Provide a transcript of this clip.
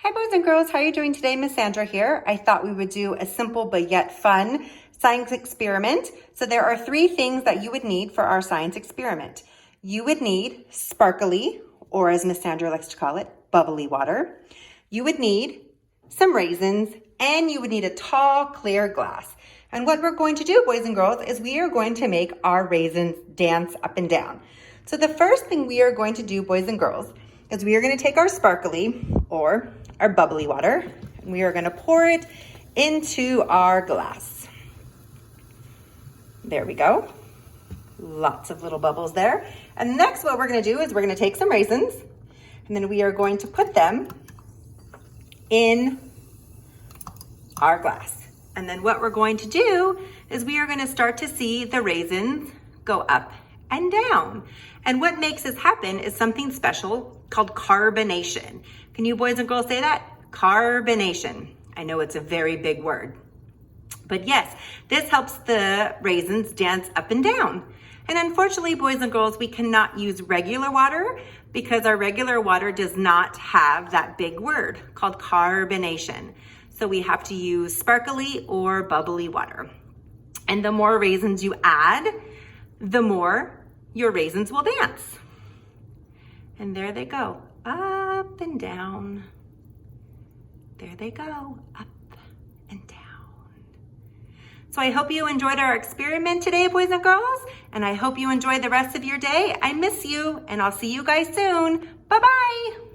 Hi boys and girls, how are you doing today? Miss Sandra here. I thought we would do a simple but yet fun science experiment. So there are 3 things that you would need for our science experiment. You would need sparkly, or as Miss Sandra likes to call it, bubbly water. You would need some raisins, and you would need a tall, clear glass. And what we're going to do, boys and girls, is we are going to make our raisins dance up and down. So the first thing we are going to do, boys and girls, is we are going to take our sparkly, or our bubbly water, and we are going to pour it into our glass. There we go. Lots of little bubbles there. And next what we're going to do is we're going to take some raisins, and then we are going to put them in our glass. And then what we're going to do is we are going to start to see the raisins go up and down. And what makes this happen is something special called carbonation. Can you boys and girls say that? Carbonation. I know it's a very big word. But yes, this helps the raisins dance up and down. And unfortunately, boys and girls, we cannot use regular water because our regular water does not have that big word called carbonation. So we have to use sparkly or bubbly water. And the more raisins you add, the more your raisins will dance. And there they go, up and down. There they go, up and down. So I hope you enjoyed our experiment today, boys and girls, and I hope you enjoy the rest of your day. I miss you, and I'll see you guys soon. Bye-bye.